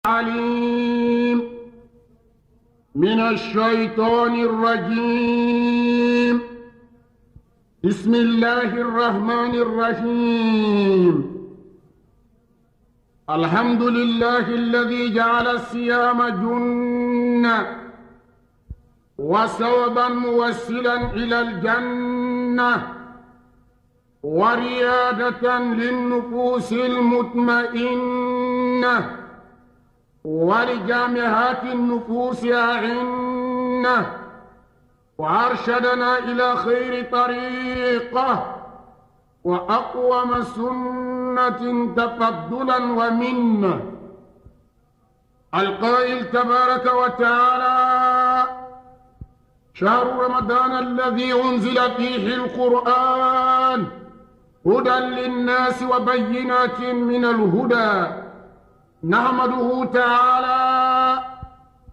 العليم من الشيطان الرجيم بسم الله الرحمن الرحيم الحمد لله الذي جعل الصيام جنة وثوبا موصلا إلى الجنة وريادة للنفوس المطمئنة ولجامعات النفوس أعنة وأرشدنا إلى خير طريقة وأقوم سنة تفضلا ومنة القائل تبارك وتعالى شهر رمضان الذي أنزل فيه القرآن هدى للناس وبينات من الهدى نحمده تعالى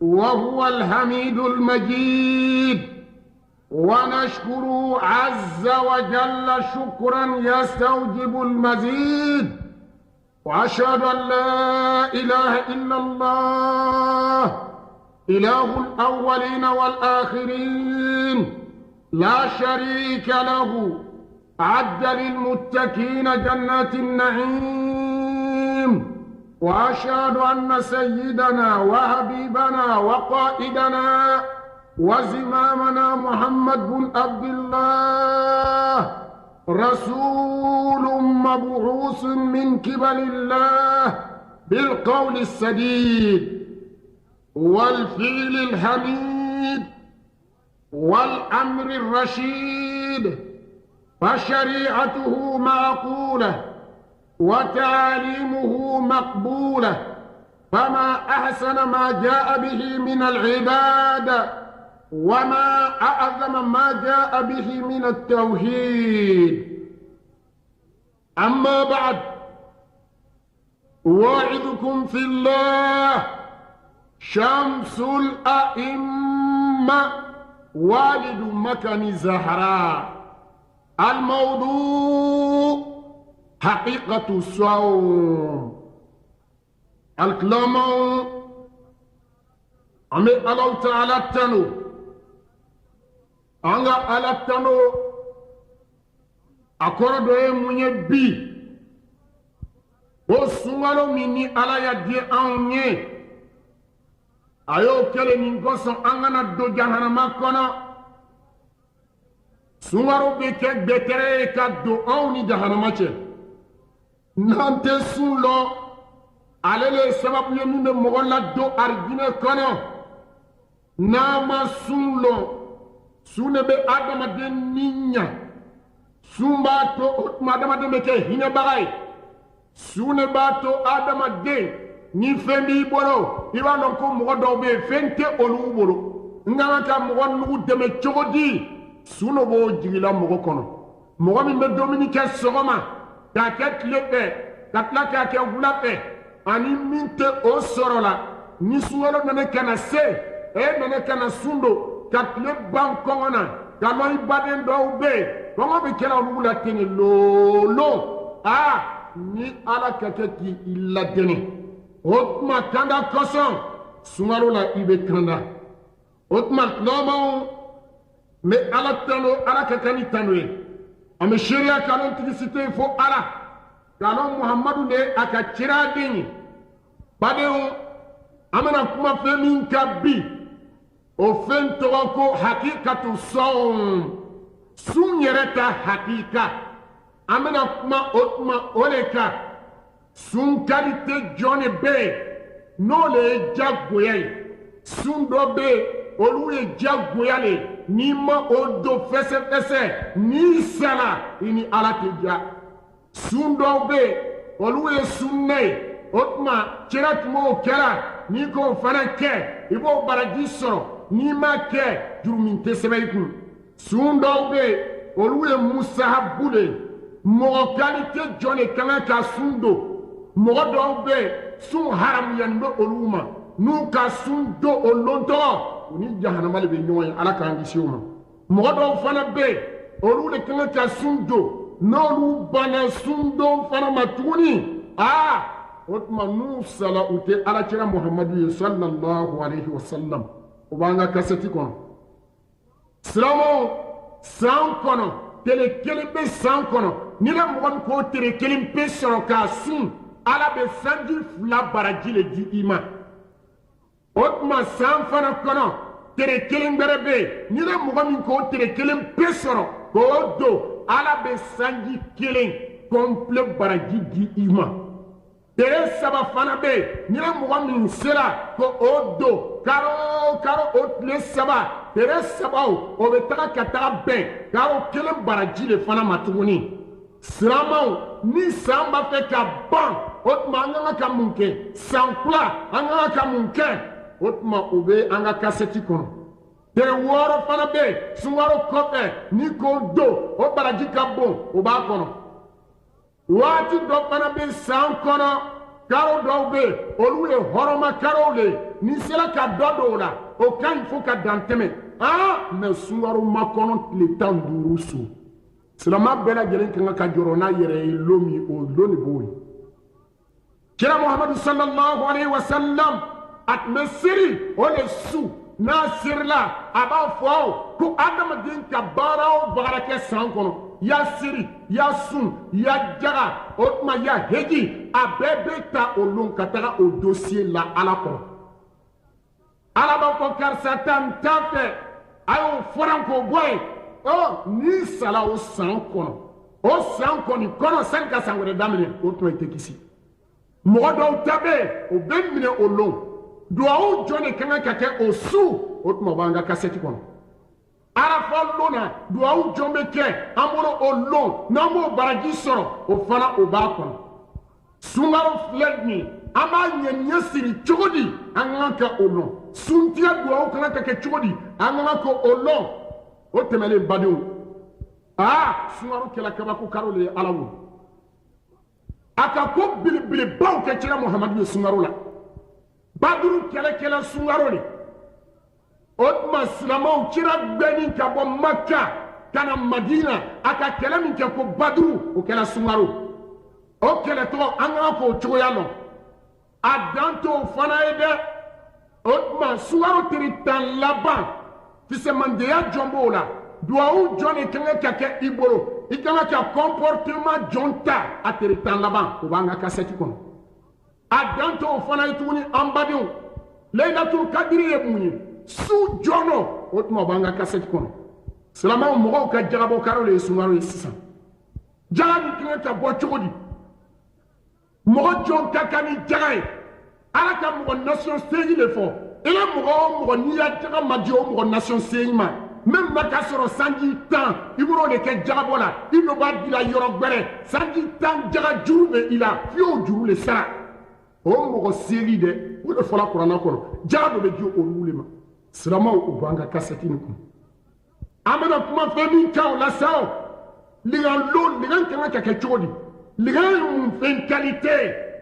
وهو الحميد المجيد ونشكره عز وجل شكرا يستوجب المزيد وأشهد أن لا إله إلا الله إله الأولين والآخرين لا شريك له أعد للمتقين جنات النعيم وأشهد أن سيدنا وحبيبنا وقائدنا وزمامنا محمد بن عبد الله رسول مبعوث من قبل الله بالقول السديد والفعل الحميد والأمر الرشيد فشريعته معقولة وتعاليمه مقبولة فما أحسن ما جاء به من العبادة وما أعظم ما جاء به من التوحيد أما بعد واعظكم في الله شمس الأئمة والد مكان زهراء الموضوع حقيقة الصوم الكلام أمي الله تعالى تنو أنا على تنو أكون دوي مني بي وسمعوا مني على يدي أني ayo kele ni ngoso angana do jahannama kono sungaro be ke betere ka do awni jahannama che nante sunlo alele sababu yemune mogolla do arjine kono nama sunlo sune be adama de ninya sumba to madama de meke hine bagay sune ba to adama de ni fembi bolo iba non ko mo do be fente olu bolo ngana ka mo nu deme chogodi suno bo jigila mo kono mo mi be dominique sogoma ta ket lepe katla ka ke wulape ani minte o sorola ni suwolo nane kana se e nane kana sundo katle bankona kalo ibaden do be ko be kela wula tene lolo ni ala kaketi illa dene Otma kanda koson sumaro la ibe kanda Otma lomo me ala tano ala kakani tanwe ame sharia kanon tigisite fo ala kanon muhammadu ne aka chira dini badeo amana kuma femin kabi o fen toko hakikatu son sunyereta hakika amana kuma otma oleka sun qualité jone be no le jagoyay sun do be olu ye jagoyale ni ma odo fese fese ni sala ini alakeja sun do be olu ye sunne otma chirat mo kera ni ko fanake ibo baraji soro ni ma ke jurumin tesebaiku sun do be olu ye musahabule mo qualité jone kanga ka sundo mɔgɔ dɔw bɛ sun haramuyanin bɛ olu ma n'u ka sun do o lɔntɔ u ni jahanama de bɛ ɲɔgɔn ye ala k'an kisi o ma mɔgɔ dɔw fana bɛ olu de kan ka sun do n'olu banna sun do fana ma tuguni otuma nu sala ute ala kira muhammadu sallallahu alaihi wasallam o banga kaseti kono silamo san kono tele kelen be san kono ni la mɔgɔ ko tere kelen pe sɔrɔ k'a sun ala be sanji fila baraji le di i ma o tuma san fana kɔnɔ tere kelen gbɛrɛ be yen ni la mɔgɔ min ko tere kelen pe sɔrɔ k'o don ala be sanji kelen kɔnpile baraji di i ma tere saba fana be yen ni la mɔgɔ min sera ko o don karo karo o tile saba tere sabaw o be taga ka taga bɛn karo kelen baraji le fana ma tuguni silamaw ni san b'a fɛ ka ban o tuma an ka ka mun kɛ san fila an ka ka mun kɛ o tuma o bɛ an ka kasɛti kɔnɔ tere wɔɔrɔ fana bɛ yen sunkalo kɔfɛ ni k'o don o baraji ka bon o b'a kɔnɔ waati dɔ fana bɛ san kɔnɔ karo dɔw bɛ yen olu ye hɔrɔnma karow le ye ni sera ka dɔ don o la o ka ɲi fo ka dan tɛmɛ mɛ sunkalo makɔnɔ tile 15 so silama bɛɛ lajɛlen kan ka jɔrɔ n'a yɛrɛ ye lon min o lon de b'o ye kira muhamadu sallallahu alaihi wasallam a tun bɛ seri o de su n'a serila a b'a fɔ aw ko adamaden ka baara o baara kɛ san kɔnɔ ya seri ya sun ya jaga o tuma ya heji a bɛɛ bɛ ta o lon ka taga o dossier la ala kɔrɔ ala b'a fɔ karisa ta n t'a fɛ a y'o fɔra k'o bɔ yen ni sala o san kɔnɔ o san kɔni kɔnɔ sani ka san wɛrɛ daminɛ o tuma i tɛ kisi mɔgɔ dɔw ta bɛ yen o bɛ minɛ o lon duwawu jɔn de ka kan ka kɛ o su o tuma o b'an ka kasɛti kɔnɔ arafa lon na duwawu jɔn bɛ kɛ an bolo o lon n'an b'o baraji sɔrɔ o fana o b'a kɔnɔ sunkalo filɛ nin an b'a ɲɛ siri cogo di an ka kan ka o lɔn suntigɛ duwawu ka kan ka kɛ cogo di an ka kan ka o lɔn o tɛmɛlen badenw sunkalo kɛla kabako karo le ye ala wo a ka ko belebelebaw kɛ kira muhamadu ye sunkalo la baduru kɛlɛkɛla sunkalo le o tuma silamaw kira gbɛnni ka bɔ maka ka na madina a ka kɛlɛ min kɛ ko baduru o kɛla sunkalo o kɛlɛ tɔgɔ an ka k'o cogoya lɔn a dan t'o fana ye dɛ o tuma sunkalo tiri 10 laban fisɛmandeya jɔn b'o la duwawu jɔn de kan ka kɛ i bolo i kan ka comportement jɔn ta a tiri 10 laban o b'an ka kasɛti kɔnɔ a dan t'o fana ye tuguni an badenw layilatul kadiri ye mun ye su jɔnɔ o tuma o b'an ka kasɛti kɔnɔ silamaw mɔgɔw ka jagabɔ karo le ye sunkalo ye sisan jaga nin kan ka bɔ cogo di mɔgɔ jɔn ka kan ni jaga ye ala ka mɔgɔ nation seegi le fɔ i la mɔgɔ o mɔgɔ n'i ya jaga ma di o mɔgɔ nation seegi ma même n'a k'a sɔrɔ sanji 10 i b'o de kɛ jagabɔ la i n'o b'a dila yɔrɔ gbɛrɛ sanji 10 jaga juru bɛ i la f'i y'o juru le sara o mɔgɔ seegi dɛ o de fɔra kuranna kɔnɔ jaga dɔ bɛ di olu le ma silamaw o b'an ka kasɛti nin kun an bɛna kuma fɛn min kan o la sa o ligan kan ka kɛ cogo di ligan ye mun fɛn qualité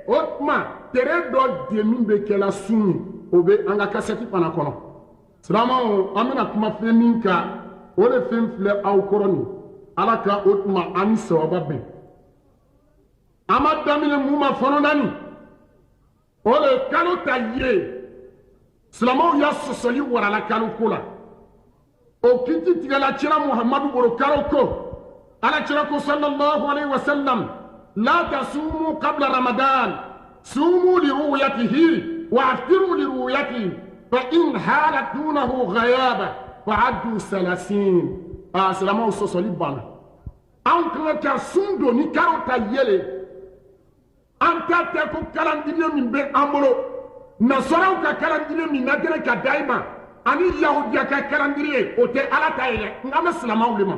o tuma tere dɔ de min bɛ kɛla sun ye o bɛ an ka kasɛti fana kɔnɔ silamaw an bɛna kuma fɛn min kan o de fɛn filɛ aw kɔrɔ nin ala ka o tuma an ni sababa bɛn an ma daminɛ mun ma fɔlɔ nin o de ye kalo ta ye silamaw y'a sɔsɔli warala kalo ko la o kiti tigɛla kira muhamadu bolo kalo ko ala kira ko sallallahu alaihi wasallam la tasumu qabla ramadan sumu li ru'yatihi wa aftiru li ru'yatihi fa in halat dunahu ghayaba fa addu 30 silamaw sɔsɔli banna an kan ka sun don ni kalo ta yele an ta tɛ ko calendrier min bɛ an bolo nasɔraw ka calendrier min na dɛrɛ ka da i ma ani yahudiya ka calendrier o tɛ ala ta ye dɛ n ka bɛ silamaw le ma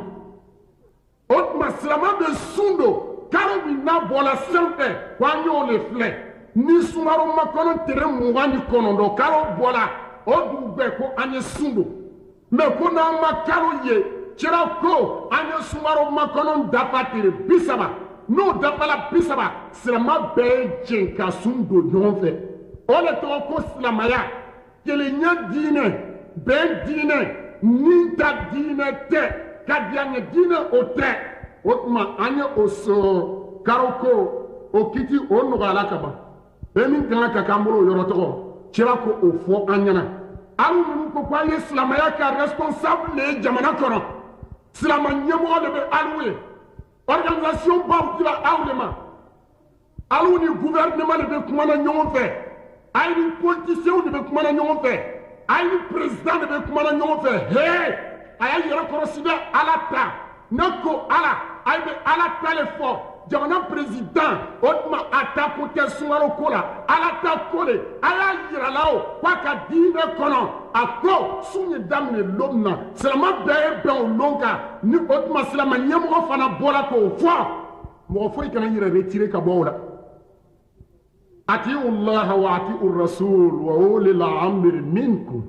o tuma silama bɛ sun don kalo min n'a bɔla sanfɛ ko an y'o le filɛ ni sunkalo makɔnɔ tere 29 kalo bɔla o dugu bɛɛ ko an ye sun don mɛ ko n'an ma kalo ye kira ko an ye sunkalo makɔnɔ dafa tere 30 n'o dafala 30 silama bɛɛ ye jɛn ka sun don ɲɔgɔn fɛ o de tɔgɔ ko silamaya kelenya diinɛ bɛn diinɛ ni ta diinɛ tɛ ka diyaɲɛ diinɛ o tɛ o tuma an ye o sɔrɔ karo ko o kiti o nɔgɔyala ka ban min kan ka k'an bolo yɔrɔ tɔgɔ kira ko o fɔ an ɲɛna alu minnu ko k'an ye silamɛya ka responsable ye jamana kɔnɔ silama ɲɛmɔgɔ de bɛ alu ye organisation baw dira aw de ma alu ni gouvernement de bɛ kumana ɲɔgɔn fɛ ayi ni politiciens de bɛ kumana ɲɔgɔn fɛ ayi ni président de bɛ kumana ɲɔgɔn fɛ hee a y'a yɛrɛ kɔrɔsi dɛ ala ta ne ko ala ayi bɛ ala ta le fɔ jamana président o tuma a ta ko tɛ Sunkalo ko la ala ta ko de a y'a yira la o k'a ka diinɛ kɔnɔ a ko sun ye daminɛ lon na silama bɛɛ ye bɛn o lon kan ni o tuma silama ɲɛmɔgɔ fana bɔra k'o fɔ mɔgɔ foyi kana yɛrɛ retire ka bɔ o la ati'u llaha wa ati'u rasul wa ulil amri minkum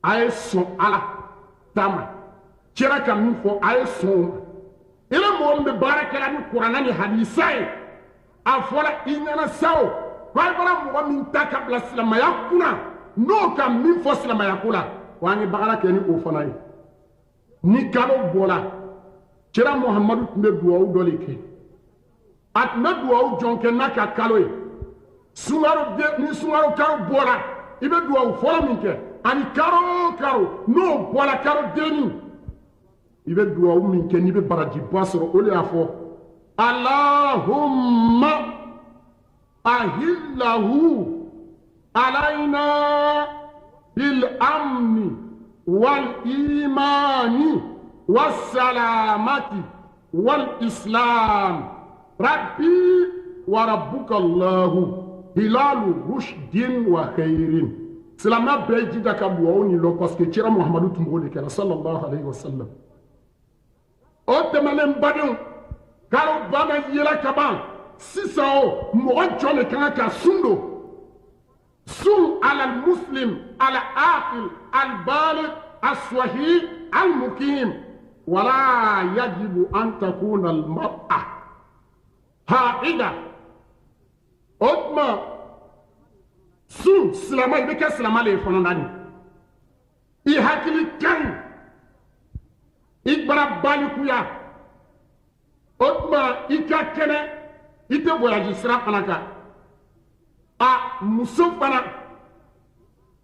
a ye sɔn ala ta ma kira ka min fɔ a ye sɔn o ma ila mɔgɔ min bɛ baara kɛla ni kuranna ni hadisa ye a fɔra i ɲɛna sa o k'a bɔra mɔgɔ min ta ka bila silamɛya kunna n'o ka min fɔ silamɛya ko la wa an ye baara kɛ ni o fana ye ni kalo bɔra kira muhamadu tun bɛ duwawu dɔ de kɛ a tun bɛ duwawu jɔn kɛ n'a ka kalo ye ni sunkalo kalo bɔra i bɛ duwawu fɔlɔ min kɛ ani kalo o kalo n'o bɔra kalo denni i bɛ duwawu min kɛ n'i bɛ barajiba sɔrɔ o de y'a fɔ Allahumma ahillahu alayna bil amni wal imani was salamati wal islam rabbi wa rabbuka Allahu hilalu rushdin wa khairin silamɛ bɛɛ jija ka duwawu ni lɔ parce que kira muhamadu tun b'o de kɛra sallallahu alayhi wa sallam o tɛmɛnen badenw kalo bana yela ka ban sisan o mɔgɔ jɔn de kan ka sun don sun ala muslim ala aqil al baligh al sahih al muqim wala yajibu an takuna al mar'a haida o tuma sun silamɛ i bɛ kɛ silamɛ de ye fana naani i hakili ka ɲi i bara balikuya o tuma i ka kɛnɛ i tɛ voyage sira fana kan a muso fana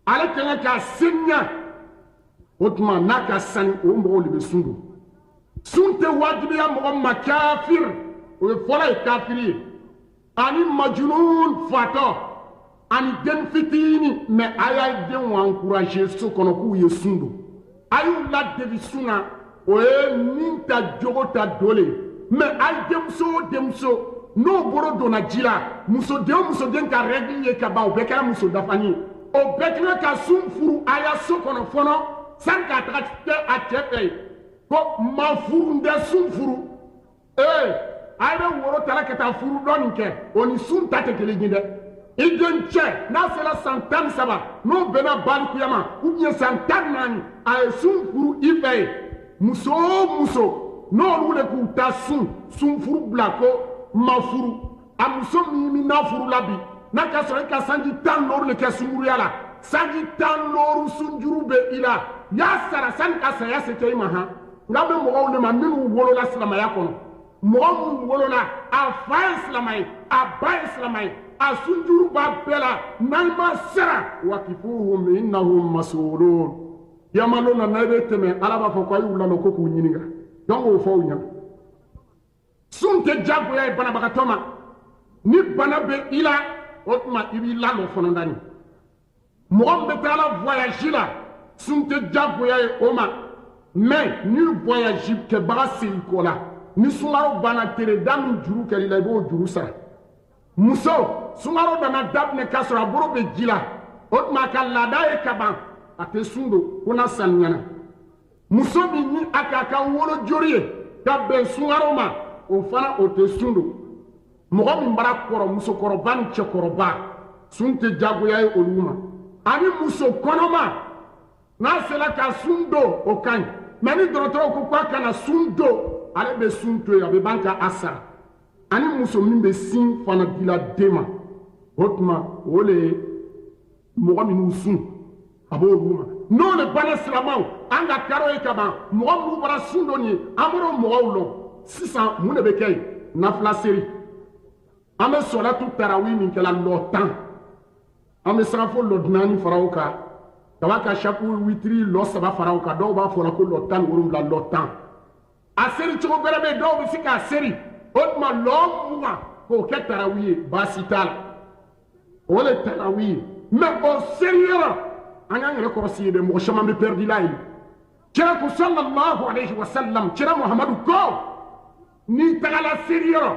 ale ka kan k'a seniya o tuma n'a ka sani o mɔgɔw de bɛ sun don sun tɛ wajibiya mɔgɔ ma kafir o ye fɔlɔ ye kafiri ye ani majunun fatɔ ani den fitini mais a y'a denw encourager so kɔnɔ k'u ye sun don a y'u ladegi sun na o ye min ta jogo ta dole mais a ye denmuso o denmuso n'o bolo donna ji la musoden o musoden ka règle ye ka ban o bɛɛ kɛra muso dafani ye o bɛɛ tɛna ka sun furu a ya so kɔnɔ fɔlɔ sani k'a taga kɛ a cɛ fɛ ye ko ma furu n tɛ sun furu a ye bɛ woro tala ka taa furu dɔ nin kɛ o ni sun ta tɛ kelen ye dɛ i den cɛ n'a sera san 13 n'o bɛnna balikuya ma ou bien san 14 a ye sun furu i fɛ ye muso o muso n'olu de k'u ta sun furu bila ko ma furu a muso min n'a furu la bi n'a ka sɔrɔ i ka sanji 16 de kɛ sunkuruya la sanji 16 sunjuru bɛ i la y'a sara sani ka saya se kɛ i ma han nka bɛ mɔgɔw de ma minnu wolola silamɛya kɔnɔ mɔgɔ minnu wolola a fa ye silamɛ ye a ba ye silamɛ ye a sunjuru b'a bɛɛ la n'an ma sera waqifuhum innahum mas'ulun yamalo na n'a bɛ tɛmɛ ala b'a fɔ ko a y'u lamɛn ko k'u ɲininka donc o fɔ u ɲɛna sun tɛ diyagoya ye banabagatɔ ma ni bana bɛ i la o tuma i b'i lalɔ fana dani mɔgɔ min bɛ taa la voyage la sun tɛ diyagoya ye o ma mais ni voyage kɛbaga segin kɔ la ni sunkalo banna tereda min juru kɛra i la i b'o juru sara muso sunkalo nana daminɛ k'a sɔrɔ a bolo bɛ ji la o tuma a ka laada ye ka ban a tɛ sun don ko na saniyana muso min ni a k'a ka wolo jori ye ka bɛn sunkalo ma o fana o tɛ sun don mɔgɔ min b'a kɔrɔ musokɔrɔba ni cɛkɔrɔba sun tɛ diyagoya ye olu ma ani muso kɔnɔma n'a sera ka sun don o ka ɲi mais ni dɔgɔtɔrɔw ko k'a kana sun don ale bɛ sun to yen a bɛ ban ka a sara ani muso min bɛ sin fana dila den ma o tuma o le ye mɔgɔ minnu sun a b'olu ma n'o le banna silamɛw an ka karo ye ka ban mɔgɔ minnu bɔra sun dɔ nin ye an bɔra mɔgɔw lɔ sisan mun de bɛ kɛ yen nafila seri an bɛ solatu tarawih min kɛla lɔ 10 an bɛ sanga fo lɔ 4 fara o kan ka b'a ka chaque witiri lɔ 3 fara o kan dɔw b'a fɔ la ko lɔ 17 lɔ 10 a seri cogo bɛrɛ bɛ dɔw bɛ se k'a seri o tuma lɔ 20 k'o kɛ tarawih ye baasi t'a la o le tarawih ye mais o seri yɔrɔ an y'an yɛrɛ kɔrɔsi ye dɛ mɔgɔ caman bɛ perdu la yen kira ko sallallahu alayhi wa sallam kira muhamadu ko n'i tagala seri yɔrɔ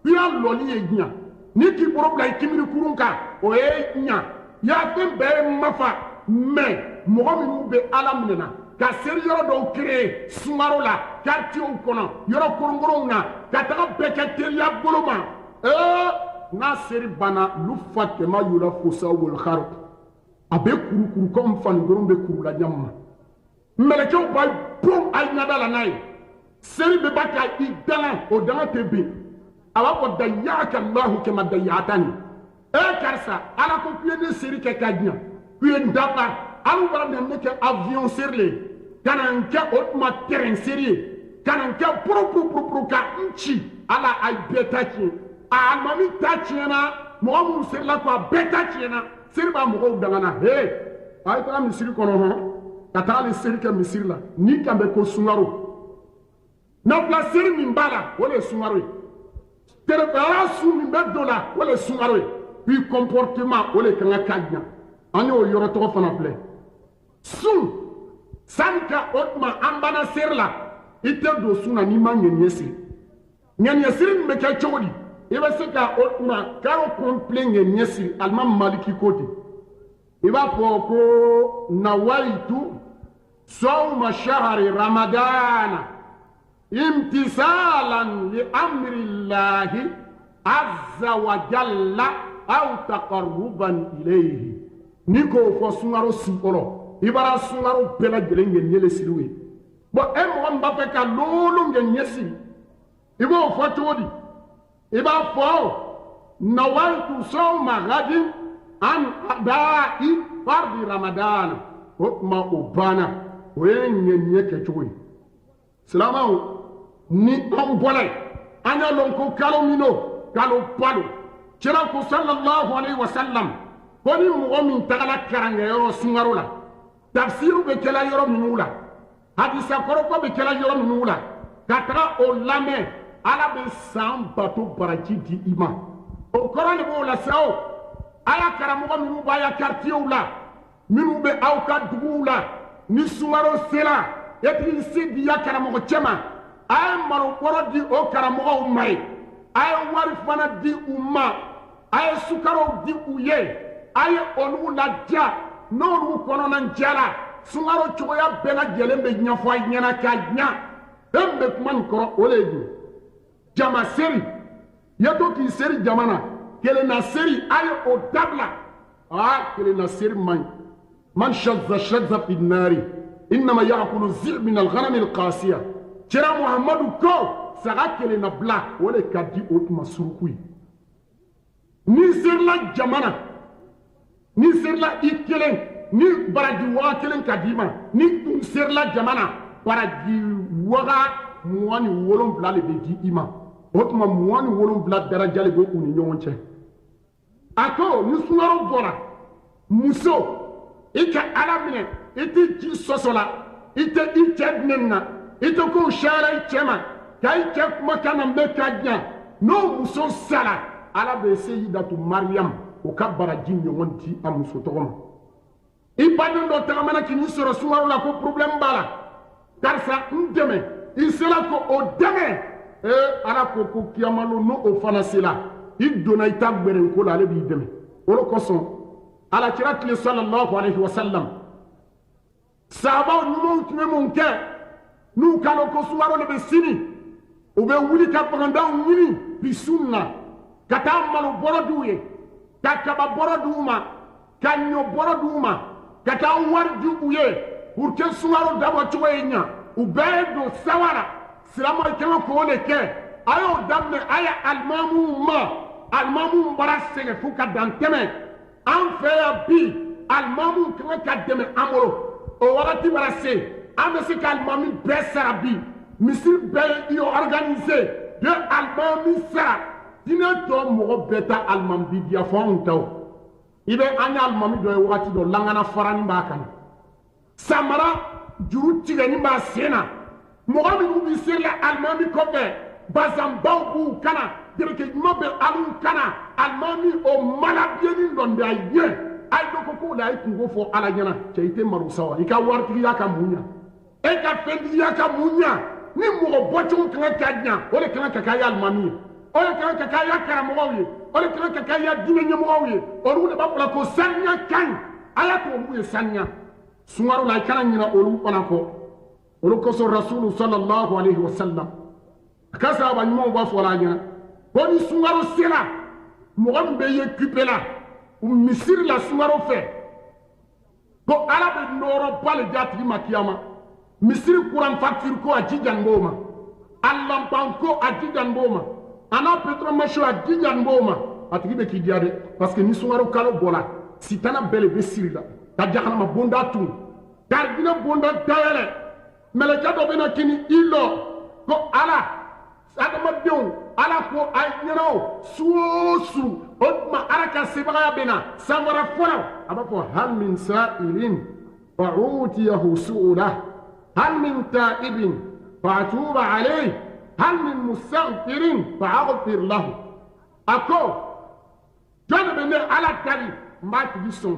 i y'a lɔli ye ɲa n'i k'i bolo bila i kimiri kurun kan o ye ɲa y'a fɛn bɛɛ ye mafa mais mɔgɔ minnu bɛ ala minɛna ka seri yɔrɔ dɔw créer sungaro la quartier kɔnɔ yɔrɔ koronkoronw na ka taga bɛɛ kɛ teriya bolo ma n'a seri banna lufa kɛma yola fosa wal kharo a bɛ kurukuru comme fanigorong bɛ kuru la ɲama mɛlɛkɛw b'a bon a ɲada la n'a ye seri bɛ ba ka i dala o danga tɛ bin a b'a fɔ dayyaka Allahu kama dayyatani karisa ala ko k'u ye ne seri kɛ ka ɲa k'u ye n dafa ala b'a na ne kɛ avion seri le ka na n kɛ o tuma terrain seri ye ka na n kɛ puru ka n ci ala a bɛɛ ta tiɲɛ a alimami ta tiɲɛna mɔgɔ minnu serila ko a bɛɛ ta tiɲɛna seri b'a mɔgɔw dangana a ye taga misiri kɔnɔ hɔn ka taga ale seri kɛ misiri la ni kan bɛ ko sungaro nafila seri min b'a la o de ye sungaro ye tɛrɛfɛla su min bɛ don la o de ye sungaro ye puis comportement o de kan ka ka ɲa an y'o yɔrɔ tɔgɔ fana filɛ sun sani ka o tuma an banna seri la i tɛ don sun na n'i ma ŋɛniɲɛ siri ŋɛniɲɛ siri min bɛ kɛ cogo di i bɛ se ka o tuma karo complet ŋɛniɲɛ siri alimami maliki ko ten i b'a fɔ ko nawaitu sawma shahri ramadana imtisalan li amrillahi azza wa jalla aw taqarruban ilayhi ni k'o fɔ sunkaro su kɔrɔ i b'ara sunkaro bɛɛ lajɛlen ŋɛniɲɛ le siri o ye bon e mɔgɔ min b'a fɛ ka loolo ŋɛniɲɛ siri i b'o fɔ cogo di i b'a fɔ nawaitu sawma ghadin an adai fardi ramadana o tuma o banna o ye ŋɛniɲɛ kɛ cogo ye silamaw ni an bɔra yen an y'a lɔn ko kalo min don kalo ba don kira ko sallallahu alayhi wa sallam ko ni mɔgɔ min tagala karankɛyɔrɔ sunkaro la tafsiru bɛ kɛla yɔrɔ minnu la hadisa kɔrɔfɔ bɛ kɛla yɔrɔ minnu la ka taga o lamɛn ala bɛ san bato baraji di i ma o kɔrɔ de b'o la sa o a y'a karamɔgɔ minnu b'a ya quartierw la minnu bɛ aw ka duguw la ni sunkaro sera e t'i se di ya karamɔgɔ cɛ ma a ye malobɔrɔ di o karamɔgɔw ma ye a ye wari fana di u ma a ye sukaro di u ye a ye olu ladiya n'olu kɔnɔna jɛra sunkaro cogoya bɛɛ lajɛlen bɛ ɲɛfɔ a ɲɛna ka ɲa fɛn bɛ kuma nin kɔrɔ o de ye jama seri i ye to k'i seri jama na kelenna seri a ye o dabila kelenna seri man ɲi man shazza fi nari innama yakulu zi min alghanami alqasiya kira muhammadu ko saga kelenna bila o de ka di o tuma suruku ye ni serila jamana ni serila i kelen ni baraji waga kelen ka di ma ni tun serila jamana baraji waga 27 le bɛ di i ma o tuma 27 daraja le bɛ u ni ɲɔgɔn cɛ a ko ni sunkaro bɔra muso i ka ala minɛ i tɛ ji sɔsɔ la i tɛ i cɛ di ne na i tɛ ko sariya i cɛ ma ka i cɛ kumakan na bɛ ka ɲa n'o muso sara ala bɛ se i datu mariam o ka baraji ɲɔgɔn di a muso tɔgɔ ma i baden dɔ tagamana k'i sɔrɔ sunkaro la ko problème b'a la karisa n dɛmɛ i sera ko o dɛmɛ ala ko ko kiyamalo n'o o fana sera i donna i ta gbɛrɛnko la ale b'i dɛmɛ o de kosɔn alakira tile sallallahu alayhi wa sallam sahabaw ɲumanw tun bɛ mun kɛ n'u kan dɔn ko sunkaro de bɛ sini u bɛ wuli ka bagandaw ɲini bi sun na ka taa malo bɔrɔ d'u ye ka kaba bɔrɔ d'u ma ka ɲɔ bɔrɔ d'u ma ka taa wari di u ye pour que sunkaro dabɔ cogo ye ɲa u bɛɛ ye don sawa la silamɛw kɛmɛ k'o de kɛ a y'o daminɛ a ye alimamuw bara sɛgɛn f'u ka dan tɛmɛ an fɛ yan bi alimamuw kan ka dɛmɛ an bolo o wagati bara se an bɛ se ka alimami bɛɛ sara bi misiri bɛɛ ye organisé de alimami sara dina to mogo beta almam bidia fon taw ibe anya almami do wati do langana farani ba kan samara juru tigani ba sena mogo mi ubi sirla almami ko be bazam bawbu kana dirke mobe alu kana almami o malabieni ndonde aye ay do ko la ikungo fo ala nyana ceite maru sawa ika warti ya ka munya e ka fendi ya ka munya ni mogo bocho kan kadnya o le kan ka ya almami o le kan ka ya karamo wi o le kan ka ya dine nyamo wi o ru le ba ko sanya kan ala ko mu sanya sumaru la kana nyina o lu kona ko so rasul sallallahu alaihi wasallam kasa ba nyimo ba fo la nyana boni sumaru sela mogo be ye kupela misir la sumaru fe ko ala be noro bal jati makiyama misir kuran fakir ko ajijan boma allam banko ajijan boma ana petro masho ajijan boma atigi be kidiade parce que ni sumaru kalo bola sitana bele be sirila ta jahannama bonda tun darbina bonda tayele meleka do bena kini ilo ko ala adama dew ala ko ay ñano suosu odma araka sebaga bena samara fola aba ko hal min sa'ilin fa utiyahu su'ulah hal min ta'ibin fa atuba alayhi hal min mustaghfirin fa aghfir lahu ako jona bene ala tali mbati di son